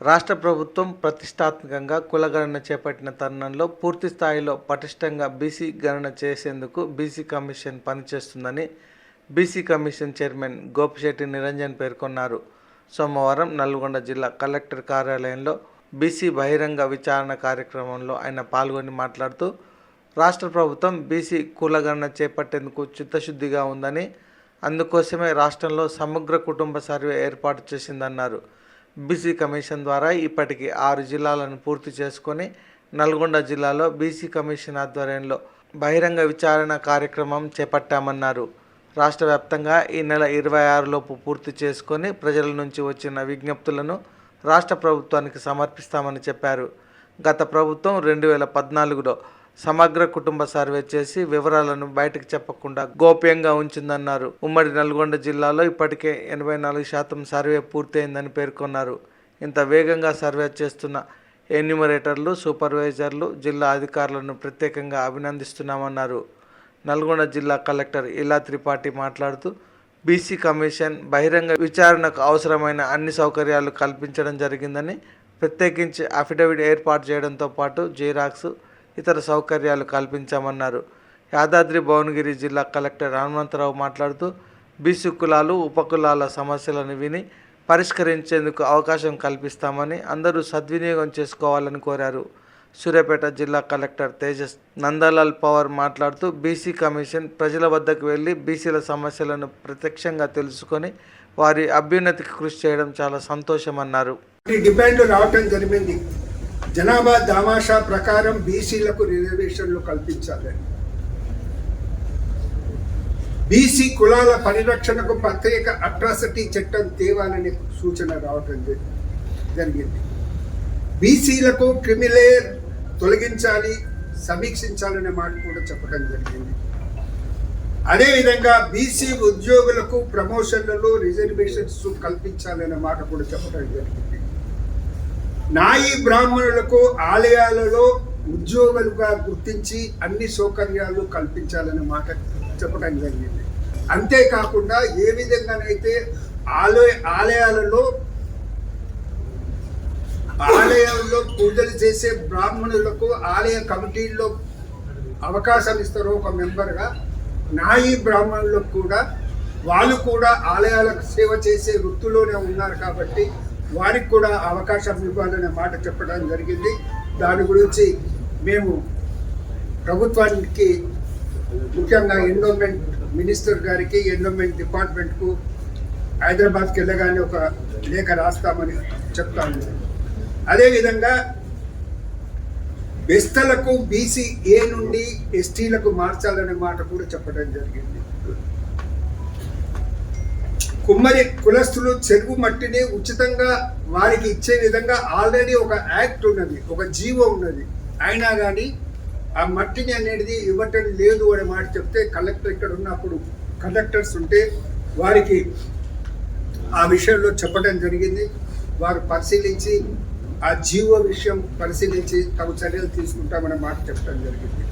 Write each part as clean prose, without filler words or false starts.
రాష్ట్ర ప్రభుత్వం ప్రతిష్టాత్మకంగా కులగణన చేపట్టిన తరుణంలో పూర్తి స్థాయిలో పటిష్టంగా బీసీ గణన చేసేందుకు బీసీ కమిషన్ పనిచేస్తుందని BC commission chairman Gopisetty Niranjan పేర్కొన్నారు. సోమవారం నల్గొండ జిల్లా కలెక్టర్ కార్యాలయంలో బీసీ బహిరంగ విచారణ కార్యక్రమంలో ఆయన పాల్గొని మాట్లాడుతూ, రాష్ట్ర ప్రభుత్వం బీసీ కులగణన చేపట్టేందుకు చిత్తశుద్ధిగా ఉందని, అందుకోసమే రాష్ట్రంలో సమగ్ర కుటుంబ సర్వే ఏర్పాటు చేసిందన్నారు. బీసీ కమిషన్ ద్వారా ఇప్పటికి 6 జిల్లాలను పూర్తి చేసుకొని నల్గొండ జిల్లాలో బీసీ కమిషన్ ఆధ్వర్యంలో బహిరంగ విచారణ కార్యక్రమం చేపట్టామన్నారు. రాష్ట్ర వ్యాప్తంగా ఈ నెల 26 లోపు పూర్తి చేసుకొని ప్రజల నుంచి వచ్చిన విజ్ఞప్తులను రాష్ట్ర ప్రభుత్వానికి సమర్పిస్తామని చెప్పారు. గత ప్రభుత్వం 2014లో సమగ్ర కుటుంబ సర్వే చేసి వివరాలను బయటకు చెప్పకుండా గోప్యంగా ఉంచిందన్నారు. ఉమ్మడి నల్గొండ జిల్లాలో ఇప్పటికే 84% సర్వే పూర్తయిందని పేర్కొన్నారు. ఇంత వేగంగా సర్వే చేస్తున్న ఎన్యూమరేటర్లు, సూపర్వైజర్లు, జిల్లా అధికారులను ప్రత్యేకంగా అభినందిస్తున్నామన్నారు. నల్గొండ జిల్లా కలెక్టర్ ఇలా త్రిపాఠి మాట్లాడుతూ, బీసీ కమిషన్ బహిరంగ విచారణకు అవసరమైన అన్ని సౌకర్యాలు కల్పించడం జరిగిందని, ప్రత్యేకించి అఫిడవిట్ ఏర్పాటు చేయడంతో పాటు జిరాక్స్, ఇతర సౌకర్యాలు కల్పించామన్నారు. యాదాద్రి భువనగిరి జిల్లా కలెక్టర్ హనుమంతరావు మాట్లాడుతూ, బీసీ కులాలు, ఉపకులాల సమస్యలను విని పరిష్కరించేందుకు అవకాశం కల్పిస్తామని, అందరూ సద్వినియోగం చేసుకోవాలని కోరారు. సూర్యాపేట జిల్లా కలెక్టర్ తేజస్ నందలాల్ పవార్ మాట్లాడుతూ, బీసీ కమిషన్ ప్రజల వద్దకు వెళ్ళి బీసీల సమస్యలను ప్రత్యక్షంగా తెలుసుకొని వారి అభ్యున్నతికి కృషి చేయడం చాలా సంతోషమన్నారు. డిమాండ్ రావటం జరిగింది. జనాభా దామాషా ప్రకారం బీసీలకు రిజర్వేషన్లు కల్పించాలి. బీసీ కులాల పరిరక్షణకు ప్రత్యేక అట్రాసిటీ చట్టం తేవాలనే సూచన రావటం జరిగింది. బీసీలకు క్రిమిలేర్ తొలగించాలి, సమీక్షించాలనే మాట కూడా చెప్పడం జరిగింది. అదేవిధంగా బీసీ ఉద్యోగులకు ప్రమోషన్లలో రిజర్వేషన్స్ కల్పించాలనే మాట కూడా చెప్పడం జరిగింది. నాయి బ్రాహ్మణులకు ఆలయాలలో ఉద్యోగులుగా గుర్తించి అన్ని సౌకర్యాలు కల్పించాలనే మాట చెప్పడం జరిగింది. అంతేకాకుండా ఏ విధంగానైతే ఆలయాలలో పూజలు చేసే బ్రాహ్మణులకు ఆలయ కమిటీల్లో అవకాశం ఇస్తారో ఒక మెంబర్గా, నాయి బ్రాహ్మణులకు కూడా వాళ్ళు కూడా ఆలయాలకు సేవ చేసే వృత్తిలోనే ఉన్నారు కాబట్టి వారికి కూడా అవకాశం ఇవ్వాలనే మాట చెప్పడం జరిగింది. దాని గురించి మేము ప్రభుత్వానికి, ముఖ్యంగా ఎండోమెంట్ మినిస్టర్ గారికి, ఎండోమెంట్ డిపార్ట్మెంట్కు హైదరాబాద్కి వెళ్ళగానే ఒక లేఖ రాస్తామని చెప్తాను. అదేవిధంగా బెస్తలకు బీసీ ఏ నుండి ఎస్టీలకు మార్చాలనే మాట కూడా చెప్పడం జరిగింది. కుమ్మరి కులస్తులు చెరువు మట్టిని ఉచితంగా వారికి ఇచ్చే విధంగా ఆల్రెడీ ఒక యాక్ట్ ఉన్నది, ఒక జీవో ఉన్నది. అయినా కానీ ఆ మట్టిని అనేది ఇవ్వటం లేదు అనే మాట చెప్తే, కలెక్టర్ ఇక్కడ ఉన్నప్పుడు కండక్టర్స్ ఉంటే వారికి ఆ విషయంలో చెప్పడం జరిగింది. వారు పరిశీలించి ఆ జీవో విషయం పరిశీలించి తగు చర్యలు తీసుకుంటామనే మాట చెప్పడం జరిగింది.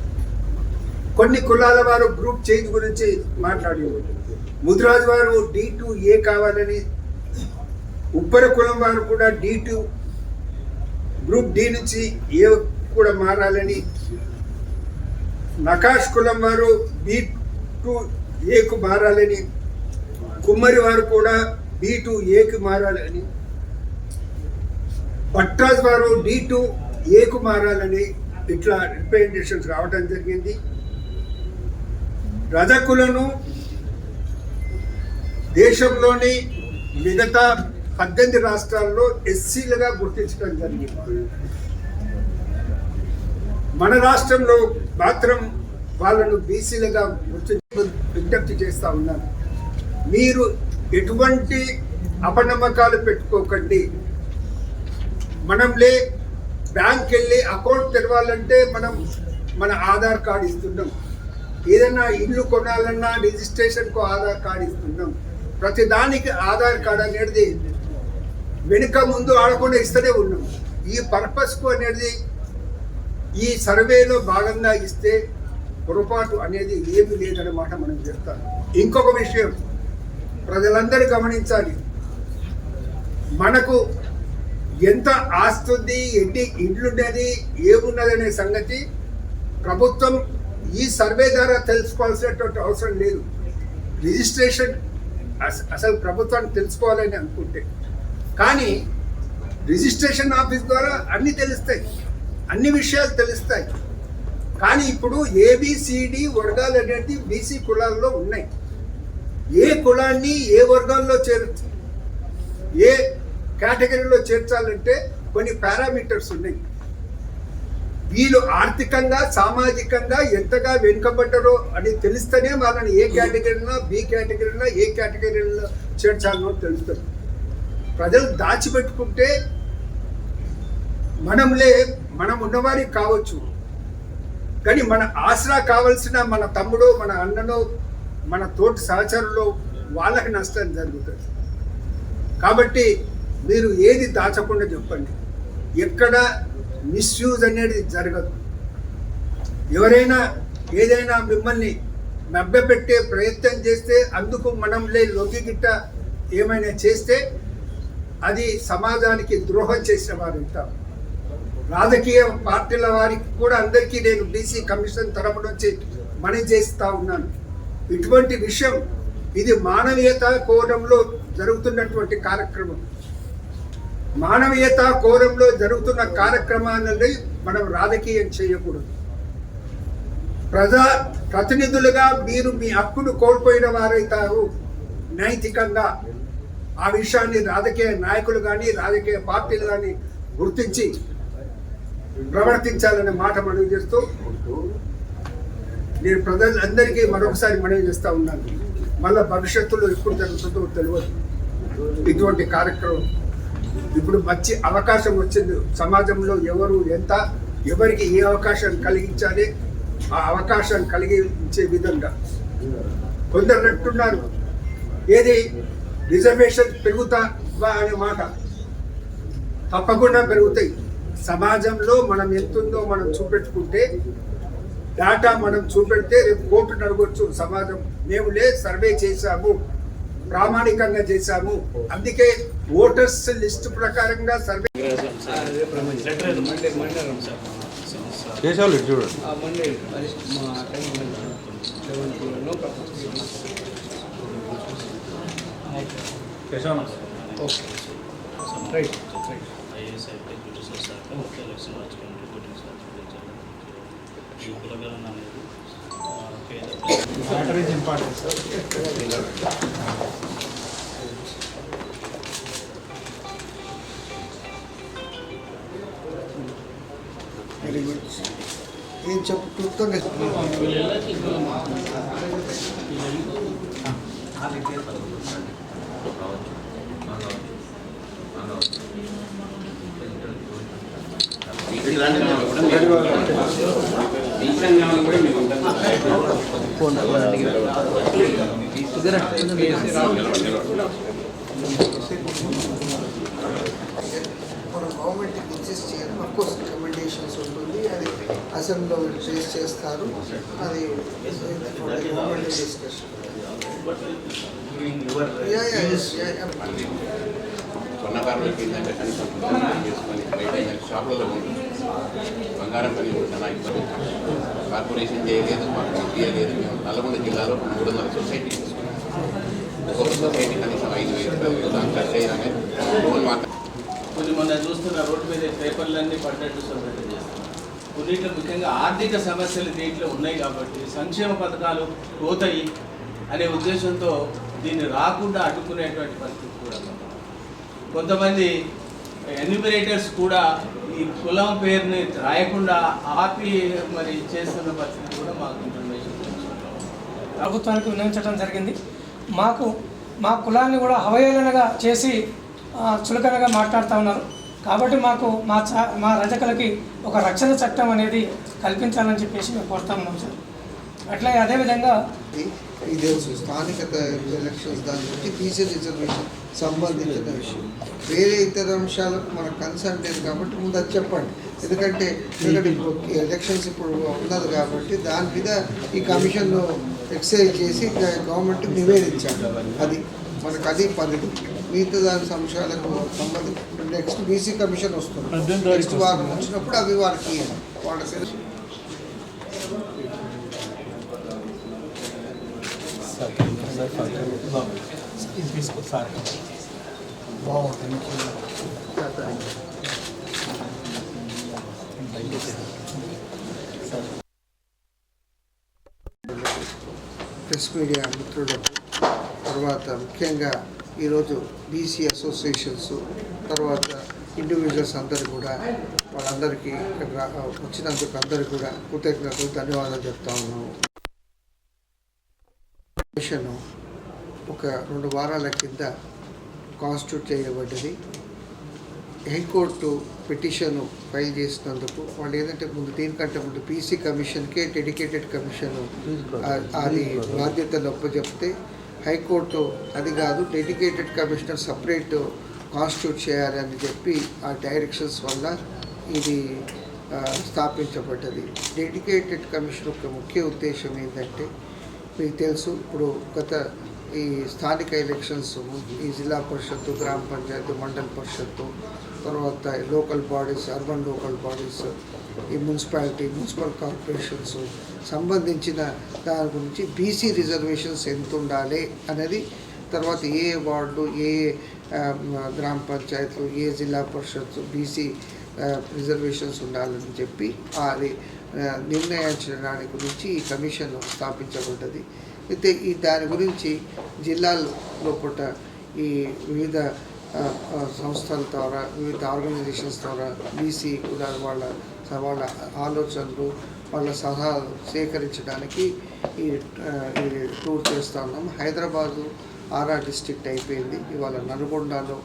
కొన్ని కులాల వారు గ్రూప్ చేంజ్ గురించి మాట్లాడేవారు. ముదిరాజు వారు D2A కావాలని, ఉప్పర కులం వారు కూడా D2 గ్రూప్ D నుంచి A కూడా మారాలని, నకాష్ కులం వారు B2Aకు మారాలని, కుమ్మరి వారు కూడా B2Aకు మారాలని, భట్రాజ్ వారు D2Aకు మారాలని ఇట్లా రిప్రజెంటేషన్స్ రావడం జరిగింది. రజకులను దేశంలోని మిగతా 18 రాష్ట్రాల్లో ఎస్సీలుగా గుర్తించడం జరిగింది. మన రాష్ట్రంలో మాత్రం వాళ్ళను బీసీలుగా విజ్ఞప్తి చేస్తూ ఉన్నారు. మీరు ఎటువంటి అపనమ్మకాలు పెట్టుకోకండి. మనంలే బ్యాంక్ వెళ్ళి అకౌంట్ తెరవాలంటే మనం మన ఆధార్ కార్డు ఇస్తున్నాం. ఏదైనా ఇల్లు కొనాలన్నా రిజిస్ట్రేషన్కు ఆధార్ కార్డు ఇస్తున్నాం. ప్రతిదానికి ఆధార్ కార్డు అనేది వెనుక ముందు ఆడకుండా ఇస్తూనే ఉన్నాం. ఈ పర్పస్కు అనేది ఈ సర్వేలో భాగంగా ఇస్తే పొరపాటు అనేది ఏమీ లేదన్నమాట మనం చెప్తాం. ఇంకొక విషయం ప్రజలందరూ గమనించాలి. మనకు ఎంత ఆస్తుంది, ఎన్ని ఇండ్లున్నది, ఏమున్నదనే సంగతి ప్రభుత్వం ఈ సర్వే ద్వారా తెలుసుకోవాల్సినటువంటి అవసరం లేదు. రిజిస్ట్రేషన్ అసలు ప్రభుత్వానికి తెలుసుకోవాలని అనుకుంటే, కానీ రిజిస్ట్రేషన్ ఆఫీస్ ద్వారా అన్నీ తెలుస్తాయి, అన్ని విషయాలు తెలుస్తాయి. కానీ ఇప్పుడు ఏబిసిడి వర్గాలు అనేది బీసీ కులాల్లో ఉన్నాయి. ఏ కులాన్ని ఏ వర్గాల్లో ఏ కేటగిరీలో చేర్చాలంటే కొన్ని పారామీటర్స్ ఉన్నాయి. వీళ్ళు ఆర్థికంగా సామాజికంగా ఎంతగా వెనుకబడ్డారో అని తెలిస్తేనే వాళ్ళని ఏ కేటగిరీలో, బి కేటగిరీలో, ఏ కేటగిరీలో చేర్చాలనో తెలుస్తుంది. ప్రజలు దాచిపెట్టుకుంటే మనం ఉన్నవారికి కావచ్చు, కానీ మన ఆసరా కావాల్సిన మన తమ్ముడో, మన అన్ననో, మన తోటి సహచరులో వాళ్ళకి నష్టం జరుగుతుంది. కాబట్టి మీరు ఏది దాచకుండా చెప్పండి. ఎక్కడ మిస్యూజ్ అనేది జరగదు. ఎవరైనా ఏదైనా మిమ్మల్ని మభ్యపెట్టే ప్రయత్నం చేస్తే, అందుకు మనంలే లొంగిగిట్ట ఏమైనా చేస్తే అది సమాజానికి ద్రోహం చేసిన వారు ఉంటాం. రాజకీయ పార్టీల వారికి కూడా అందరికీ నేను బీసీ కమిషన్ తరపు నుంచి మనవి చేస్తూ ఉన్నాను. ఇటువంటి విషయం ఇది మానవీయత కోణంలో జరుగుతున్నటువంటి కార్యక్రమం. మానవీయత కోణంలో జరుగుతున్న కార్యక్రమాన్ని మనం రాజకీయం చేయకూడదు. ప్రతినిధులుగా మీరు మీ హక్కును కోల్పోయిన వారైతారు నైతికంగా. ఆ విషయాన్ని రాజకీయ నాయకులు కానీ రాజకీయ పార్టీలు కానీ గుర్తించి ప్రవర్తించాలనే మాట మనవి చేస్తూ నేను ప్రజలందరికీ మరొకసారి మనవి చేస్తూ ఉన్నాను. మళ్ళీ భవిష్యత్తులో ఎప్పుడు జరుగుతుందో తెలియదు ఇటువంటి కార్యక్రమం. ఇప్పుడు మంచి అవకాశం వచ్చింది. సమాజంలో ఎవరు ఎంత ఎవరికి ఏ అవకాశం కలిగించాలి, ఆ అవకాశాన్ని కలిగించే విధంగా కొందరు అంటున్నారు ఏది రిజర్వేషన్ పెరుగుతావా అనే మాట. తప్పకుండా పెరుగుతాయి. సమాజంలో మనం ఎంతుందో మనం చూపెట్టుకుంటే, డేటా మనం చూపెడితే రేపు కోర్టును అడగొచ్చు సమాజం. మేము సర్వే చేశాము, ప్రామాణికంగా చేశాము, అందుకే ఓటర్స్ లిస్ట్ ప్రకారంగా సర్వే వెరీ గుడ్. ఏం చెప్తుందో గవర్నమెంట్ ఇన్సిస్ట్ చేయాలి. అఫ్కోర్స్ రికమెండేషన్స్ ఉంటుంది, అది అసెంబ్లీలో ఫేస్ చేస్తారు, అది గవర్నమెంట్ డిస్కషన్. స్వర్ణకారులకి ఏంటంటే కనీసం చేసుకొని బయట షాపులలో బంగారం పని చాలా ఇబ్బంది. కార్పొరేషన్ చేయలేదు, మాకు చేయలేదు. మేము నల్గొండ జిల్లాలో 300 సొసైటీ తీసుకున్నాం. ఒక్కొక్క సొసైటీ కనీసం 5,000 దాని ఖర్చు అయినామే లోన్ మాత్రం. కొన్ని మొన్న చూస్తున్న రోడ్డు మీద పేపర్లన్నీ పడ్డట్టు సబ్మిట్ చేస్తాం. కొన్నిట్లో ముఖ్యంగా ఆర్థిక సమస్యలు దీంట్లో ఉన్నాయి కాబట్టి సంక్షేమ పథకాలు పోతాయి అనే ఉద్దేశంతో దీన్ని రాకుండా అడ్డుకునేటువంటి పరిస్థితి కూడా. కొంతమంది ఎన్యూమరేటర్స్ కూడా ఈ కులం పేరుని రాయకుండా ఆపి మరి చేస్తున్న పరిస్థితి కూడా మాకు ఇన్ఫర్మేషన్ ప్రభుత్వానికి విన్నవించడం జరిగింది. మా కులాన్ని కూడా అవహేళనగా చేసి చులకనగా మాట్లాడుతూ ఉన్నారు. కాబట్టి మాకు మా రజకులకి ఒక రక్షణ చట్టం అనేది కల్పించాలని చెప్పేసి మేము కోరుతా ఉన్నాం సార్. అట్లాగే అదేవిధంగా ఇది స్థానికత ఎలక్షన్స్ దాని గురించి బీసీ రిజర్వేషన్ సంబంధించిన విషయం. వేరే ఇతర అంశాలకు మనకు కన్సర్న్ లేదు కాబట్టి ముందు అది చెప్పండి. ఎందుకంటే ఇప్పుడు ఎలక్షన్స్ ఇప్పుడు ఉన్నది కాబట్టి దాని మీద ఈ కమిషన్ను ఎక్సైజ్ చేసి గవర్నమెంట్ నివేదించాలి. అది మనకు అది పద్ధతి. మిగతా దాని అంశాలకు సంబంధించి నెక్స్ట్ బీసీ కమిషన్ వస్తుంది. నెక్స్ట్ వారం వచ్చినప్పుడు అవి వారికి వాళ్ళకి ప్రెస్ మీడియా మిత్రులకు, తర్వాత ముఖ్యంగా ఈరోజు బీసీ అసోసియేషన్స్, తర్వాత ఇండివిజువల్స్ అందరూ కూడా వాళ్ళందరికీ వచ్చినందుకు అందరికీ కూడా కృతజ్ఞతలు, ధన్యవాదాలు చెప్తా ఉన్నాము. కమిషన్ ఒక 2 వారాల కింద కాన్స్టిట్యూట్ చేయబడ్డది. హైకోర్టు పిటిషన్ ఫైల్ చేసినందుకు వాళ్ళు ఏంటంటే ముందు దీనికంటే ముందు పీసీ కమిషన్కే డెడికేటెడ్ కమిషన్ అది బాధ్యతలు ఒప్పచెప్తే హైకోర్టు అది కాదు డెడికేటెడ్ కమిషనర్ సపరేట్ కాన్స్టిట్యూట్ చేయాలని చెప్పి ఆ డైరెక్షన్స్ వల్ల ఇది స్థాపించబడ్డది. డెడికేటెడ్ కమిషన్ యొక్క ముఖ్య ఉద్దేశం ఏంటంటే మీకు తెలుసు, ఇప్పుడు గత ఈ స్థానిక ఎలక్షన్స్ ఈ జిల్లా పరిషత్తు, గ్రామ పంచాయతీ, మండల పరిషత్తు, తర్వాత local bodies, urban local bodies, ఈ మున్సిపాలిటీ, మున్సిపల్ కార్పొరేషన్స్ సంబంధించిన దాని గురించి బీసీ రిజర్వేషన్స్ ఎంత ఉండాలి అనేది, తర్వాత ఏ వార్డు, ఏ గ్రామ పంచాయతీలు, ఏ జిల్లా పరిషత్తు బీసీ రిజర్వేషన్స్ ఉండాలని చెప్పి అది నిర్ణయించడానికి గురించి ఈ కమిషన్ స్థాపించబడ్డది. అయితే ఈ దాని గురించి జిల్లాల లోపల ఈ వివిధ సంస్థల ద్వారా, వివిధ ఆర్గనైజేషన్స్ ద్వారా బీసీ వాళ్ళ ఆలోచనలు, వాళ్ళ సలహాలు సేకరించడానికి ఈ టూర్ చేస్తూ ఉన్నాం. హైదరాబాదు ఆర్ఆర్ డిస్ట్రిక్ట్ అయిపోయింది. ఇవాళ నల్గొండలో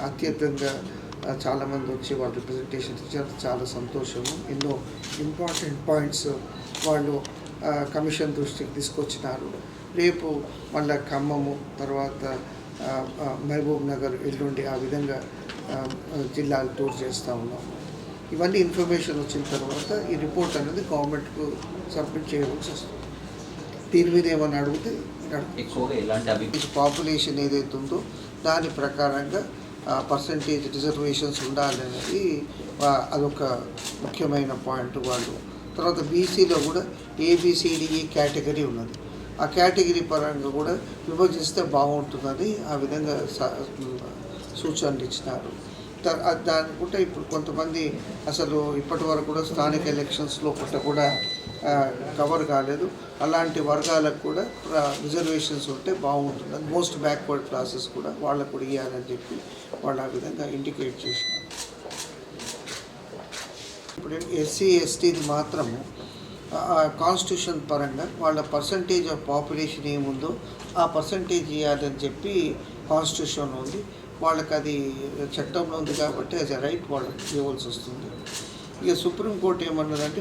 అత్యధికంగా చాలామంది వచ్చి వాళ్ళు రిప్రజెంటేషన్ ఇచ్చారు. చాలా సంతోషము. ఎన్నో ఇంపార్టెంట్ పాయింట్స్ వాళ్ళు కమిషన్ దృష్టికి తీసుకొచ్చినారు. రేపు మళ్ళీ ఖమ్మము, తర్వాత మహబూబ్ నగర్, ఎల్లుండి ఆ విధంగా జిల్లాలు టూర్ చేస్తూ ఉన్నాము. ఇవన్నీ ఇన్ఫర్మేషన్ వచ్చిన తర్వాత ఈ రిపోర్ట్ అనేది గవర్నమెంట్కు సబ్మిట్ చేయవలసి వస్తుంది. దీని మీద ఏమైనా అడిగితే ఎక్కువగా ఎలాంటి పాపులేషన్ ఏదైతే ఉందో దాని ప్రకారంగా పర్సంటేజ్ రిజర్వేషన్స్ ఉండాలనేది అదొక ముఖ్యమైన పాయింట్ వాళ్ళు. తర్వాత బీసీలో కూడా ఏబిసిడిఈ కేటగిరీ ఉన్నది. ఆ కేటగిరీ పరంగా కూడా విభజిస్తే బాగుంటుందని ఆ విధంగా సూచనలు ఇచ్చినారు. దాని కూడా ఇప్పుడు కొంతమంది అసలు ఇప్పటి వరకు కూడా స్థానిక ఎలక్షన్స్లో కూడా కవర్ కాలేదు. అలాంటి వర్గాలకు కూడా రిజర్వేషన్స్ ఉంటే బాగుంటుంది. మోస్ట్ బ్యాక్వర్డ్ క్లాసెస్ కూడా వాళ్ళకు కూడా ఇవ్వాలని చెప్పి వాళ్ళు ఆ విధంగా ఇండికేట్ చేసినారు. ఇప్పుడు ఎస్సీ ఎస్టీది మాత్రము కాన్స్టిట్యూషన్ పరంగా వాళ్ళ పర్సంటేజ్ ఆఫ్ పాపులేషన్ ఏముందో ఆ పర్సంటేజ్ ఇవ్వాలని చెప్పి కాన్స్టిట్యూషన్ ఉంది. వాళ్ళకి అది చట్టంలో ఉంది కాబట్టి యాజ్ ఎ రైట్ వాళ్ళకి ఇవ్వాల్సి వస్తుంది. ఇక సుప్రీంకోర్టు ఏమన్నదంటే